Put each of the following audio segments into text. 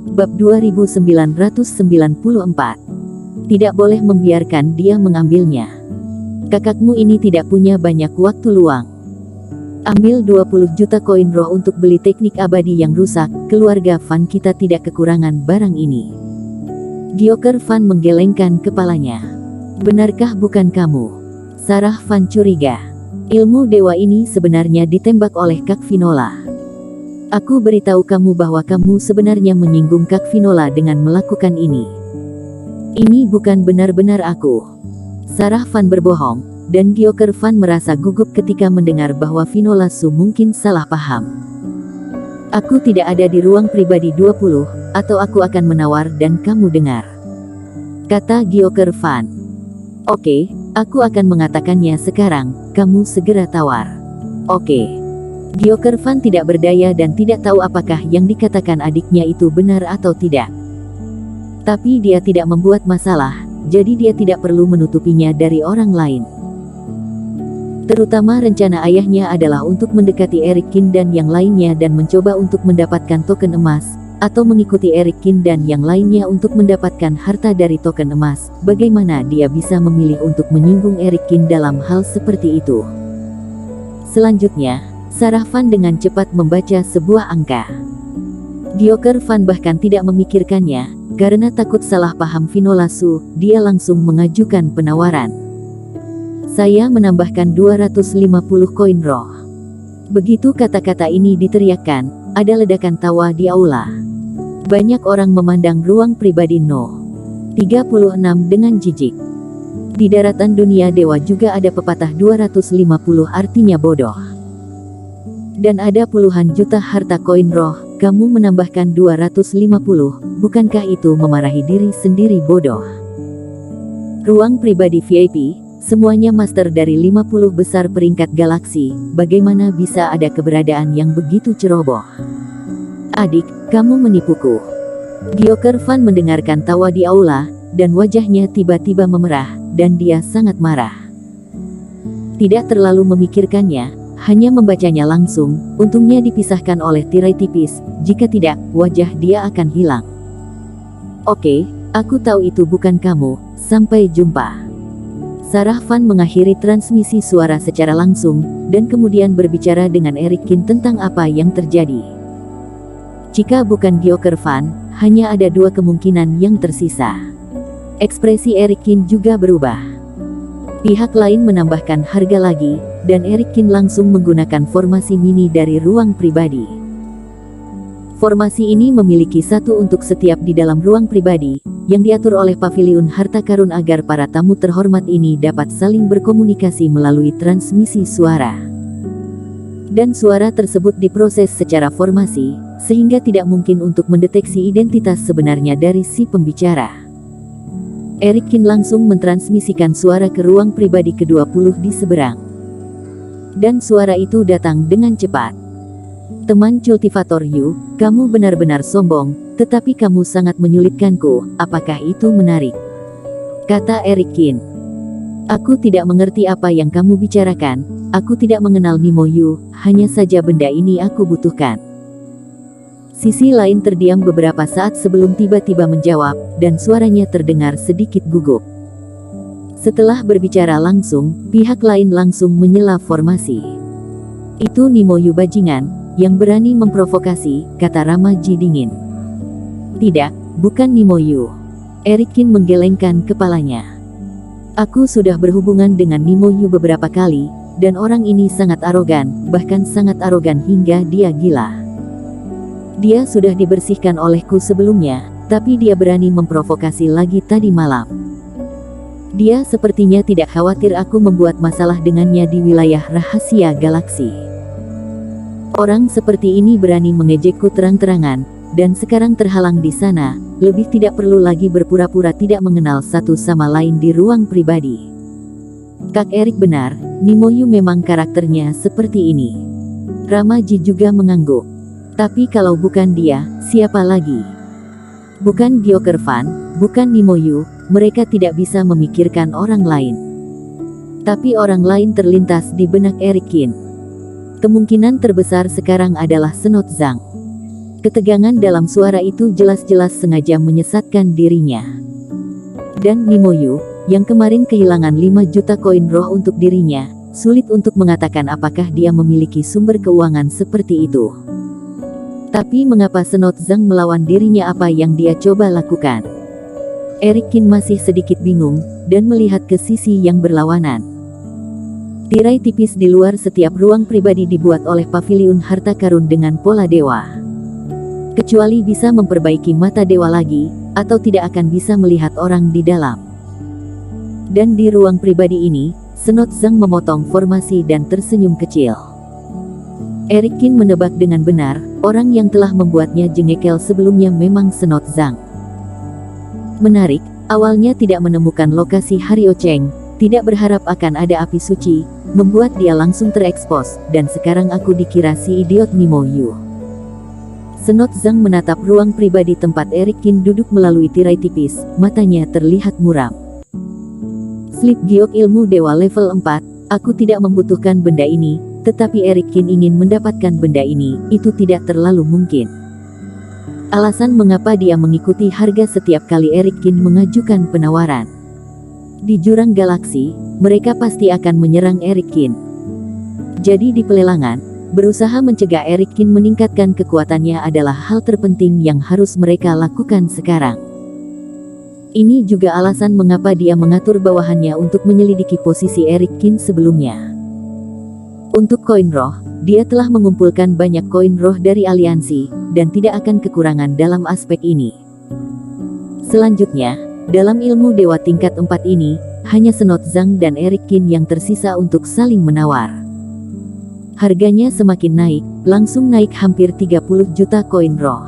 Bab 2994. Tidak boleh membiarkan dia mengambilnya. Kakakmu ini tidak punya banyak waktu luang. Ambil 20 juta koin roh untuk beli teknik abadi yang rusak. Keluarga Van kita tidak kekurangan barang ini. Gyoker Van menggelengkan kepalanya. Benarkah bukan kamu? Sarah Van curiga. Ilmu dewa ini sebenarnya ditembak oleh Kak Vinola. Aku beritahu kamu bahwa kamu sebenarnya menyinggung Kak Vinola dengan melakukan ini. Ini bukan benar-benar aku. Sarah Van berbohong. Dan Gyoker Van merasa gugup ketika mendengar bahwa Vinola Su mungkin salah paham. Aku tidak ada di ruang pribadi 20, atau aku akan menawar dan kamu dengar. Kata Gyoker Van. Oke, aku akan mengatakannya sekarang, kamu segera tawar. Oke. Gyoker Van tidak berdaya dan tidak tahu apakah yang dikatakan adiknya itu benar atau tidak. Tapi dia tidak membuat masalah, jadi dia tidak perlu menutupinya dari orang lain. Terutama rencana ayahnya adalah untuk mendekati Eric Kin dan yang lainnya dan mencoba untuk mendapatkan token emas, atau mengikuti Eric Kin dan yang lainnya untuk mendapatkan harta dari token emas. Bagaimana dia bisa memilih untuk menyinggung Eric Kin dalam hal seperti itu? Selanjutnya, Sarah Van dengan cepat membaca sebuah angka. Gyoker Van bahkan tidak memikirkannya, karena takut salah paham Vinola Su, dia langsung mengajukan penawaran. Saya menambahkan 250 koin roh. Begitu kata-kata ini diteriakkan, ada ledakan tawa di aula. Banyak orang memandang ruang pribadi No. 36 dengan jijik. Di daratan dunia dewa juga ada pepatah 250 artinya bodoh. Dan ada puluhan juta harta koin roh, kamu menambahkan 250, bukankah itu memarahi diri sendiri bodoh? Ruang pribadi VIP. Semuanya master dari 50 besar peringkat galaksi, bagaimana bisa ada keberadaan yang begitu ceroboh? Adik, kamu menipuku. Gyoker Van mendengarkan tawa di aula, dan wajahnya tiba-tiba memerah, dan dia sangat marah. Tidak terlalu memikirkannya, hanya membacanya langsung, untungnya dipisahkan oleh tirai tipis, jika tidak, wajah dia akan hilang. Oke, aku tahu itu bukan kamu, sampai jumpa. Sarah Van mengakhiri transmisi suara secara langsung, dan kemudian berbicara dengan Eric Kin tentang apa yang terjadi. Jika bukan Gyoker Van, hanya ada dua kemungkinan yang tersisa. Ekspresi Eric Kin juga berubah. Pihak lain menambahkan harga lagi, dan Eric Kin langsung menggunakan formasi mini dari ruang pribadi. Formasi ini memiliki satu untuk setiap di dalam ruang pribadi, yang diatur oleh paviliun harta karun agar para tamu terhormat ini dapat saling berkomunikasi melalui transmisi suara. Dan suara tersebut diproses secara formasi, sehingga tidak mungkin untuk mendeteksi identitas sebenarnya dari si pembicara. Eric Kin langsung mentransmisikan suara ke ruang pribadi ke-20 di seberang. Dan suara itu datang dengan cepat. Teman cultivator Yu, kamu benar-benar sombong, tetapi kamu sangat menyulitkanku, apakah itu menarik? Kata Eric Kin. Aku tidak mengerti apa yang kamu bicarakan, aku tidak mengenal Nimo Yu, hanya saja benda ini aku butuhkan. Sisi lain terdiam beberapa saat sebelum tiba-tiba menjawab, dan suaranya terdengar sedikit gugup. Setelah berbicara langsung, pihak lain langsung menyela formasi. Itu Nimo Yu bajingan, yang berani memprovokasi, kata Rama Ji dingin. Tidak, bukan Nimo Yu. Eric Kin menggelengkan kepalanya. Aku sudah berhubungan dengan Nimo Yu beberapa kali, dan orang ini sangat arogan, bahkan sangat arogan hingga dia gila. Dia sudah dibersihkan olehku sebelumnya, tapi dia berani memprovokasi lagi tadi malam. Dia sepertinya tidak khawatir aku membuat masalah dengannya di wilayah rahasia galaksi. Orang seperti ini berani mengejekku terang-terangan, dan sekarang terhalang di sana, lebih tidak perlu lagi berpura-pura tidak mengenal satu sama lain di ruang pribadi. Kak Eric benar, Nimo Yu memang karakternya seperti ini. Rama Ji juga mengangguk. Tapi kalau bukan dia, siapa lagi? Bukan Gyoker Van, bukan Nimo Yu, mereka tidak bisa memikirkan orang lain. Tapi orang lain terlintas di benak Eric Kin. Kemungkinan terbesar sekarang adalah Senot Zhang. Ketegangan dalam suara itu jelas-jelas sengaja menyesatkan dirinya. Dan Mimoyu, yang kemarin kehilangan 5 juta koin roh untuk dirinya, sulit untuk mengatakan apakah dia memiliki sumber keuangan seperti itu. Tapi mengapa Senot Zhang melawan dirinya, apa yang dia coba lakukan? Eric Qin masih sedikit bingung, dan melihat ke sisi yang berlawanan. Tirai tipis di luar setiap ruang pribadi dibuat oleh paviliun harta karun dengan pola dewa. Kecuali bisa memperbaiki mata dewa lagi, atau tidak akan bisa melihat orang di dalam. Dan di ruang pribadi ini, Senot Zhang memotong formasi dan tersenyum kecil. Eric Qin menebak dengan benar, orang yang telah membuatnya jengkel sebelumnya memang Senot Zhang. Menarik, awalnya tidak menemukan lokasi Hario Cheng, tidak berharap akan ada api suci, membuat dia langsung terekspos, dan sekarang aku dikira si idiot Mimoyu. Senot Zhang menatap ruang pribadi tempat Eric Qin duduk melalui tirai tipis, matanya terlihat muram. Slip giok ilmu dewa level 4, aku tidak membutuhkan benda ini, tetapi Eric Qin ingin mendapatkan benda ini, itu tidak terlalu mungkin. Alasan mengapa dia mengikuti harga setiap kali Eric Qin mengajukan penawaran. Di jurang galaksi, mereka pasti akan menyerang Eric Qin. Jadi di pelelangan, berusaha mencegah Eric Qin meningkatkan kekuatannya adalah hal terpenting yang harus mereka lakukan sekarang. Ini juga alasan mengapa dia mengatur bawahannya untuk menyelidiki posisi Eric Qin sebelumnya. Untuk koin roh, dia telah mengumpulkan banyak koin roh dari aliansi, dan tidak akan kekurangan dalam aspek ini. Selanjutnya, dalam ilmu dewa tingkat 4 ini, hanya Senot Zhang dan Eric Qin yang tersisa untuk saling menawar. Harganya semakin naik, langsung naik hampir 30 juta koin roh.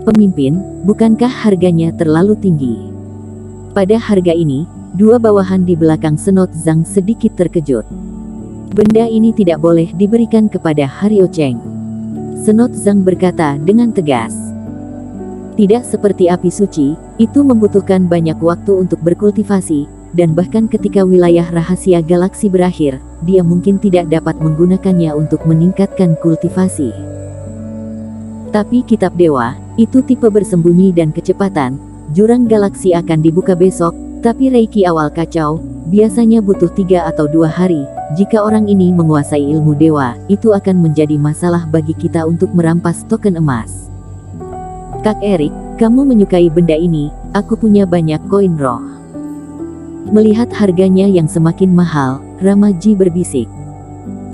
Pemimpin, bukankah harganya terlalu tinggi? Pada harga ini, dua bawahan di belakang Senot Zhang sedikit terkejut. Benda ini tidak boleh diberikan kepada Hario Cheng. Senot Zhang berkata dengan tegas. Tidak seperti api suci, itu membutuhkan banyak waktu untuk berkultivasi, dan bahkan ketika wilayah rahasia galaksi berakhir, dia mungkin tidak dapat menggunakannya untuk meningkatkan kultivasi. Tapi kitab dewa, itu tipe bersembunyi dan kecepatan, jurang galaksi akan dibuka besok, tapi reiki awal kacau, biasanya butuh 3 atau 2 hari, jika orang ini menguasai ilmu dewa, itu akan menjadi masalah bagi kita untuk merampas token emas. Kak Eric, kamu menyukai benda ini, aku punya banyak koin roh. Melihat harganya yang semakin mahal, Ramaji berbisik.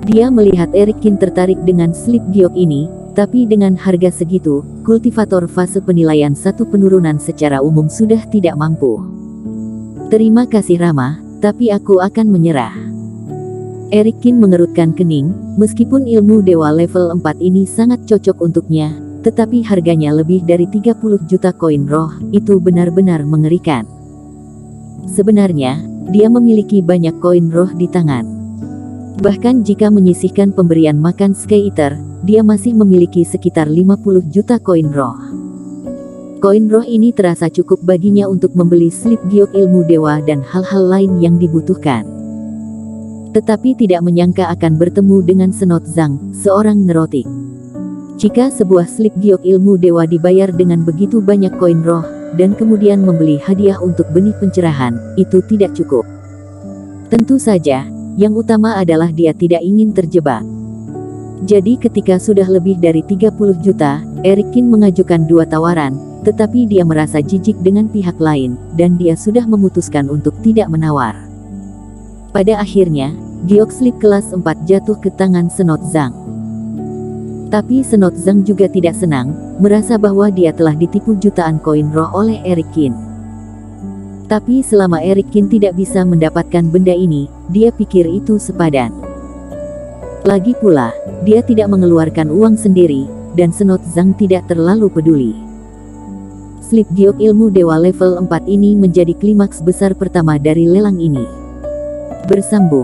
Dia melihat Eric Qin tertarik dengan slip giok ini, tapi dengan harga segitu, kultivator fase penilaian 1 penurunan secara umum sudah tidak mampu. Terima kasih Rama, tapi aku akan menyerah. Eric Qin mengerutkan kening, meskipun ilmu dewa level 4 ini sangat cocok untuknya, tetapi harganya lebih dari 30 juta koin roh, itu benar-benar mengerikan. Sebenarnya, dia memiliki banyak koin roh di tangan. Bahkan jika menyisihkan pemberian makan Sky Eater, dia masih memiliki sekitar 50 juta koin roh. Koin roh ini terasa cukup baginya untuk membeli slip giok ilmu dewa dan hal-hal lain yang dibutuhkan. Tetapi tidak menyangka akan bertemu dengan Senot Zhang, seorang neurotik. Jika sebuah slip giok ilmu dewa dibayar dengan begitu banyak koin roh, dan kemudian membeli hadiah untuk benih pencerahan, itu tidak cukup. Tentu saja, yang utama adalah dia tidak ingin terjebak. Jadi ketika sudah lebih dari 30 juta, Eric Qin mengajukan 2 tawaran, tetapi dia merasa jijik dengan pihak lain, dan dia sudah memutuskan untuk tidak menawar. Pada akhirnya, giok slip kelas 4 jatuh ke tangan Senot Zhang. Tapi Senot Zhang juga tidak senang, merasa bahwa dia telah ditipu jutaan koin roh oleh Eric Qin. Tapi selama Eric Qin tidak bisa mendapatkan benda ini, dia pikir itu sepadan. Lagi pula, dia tidak mengeluarkan uang sendiri, dan Senot Zhang tidak terlalu peduli. Slip giok ilmu dewa level 4 ini menjadi klimaks besar pertama dari lelang ini. Bersambung.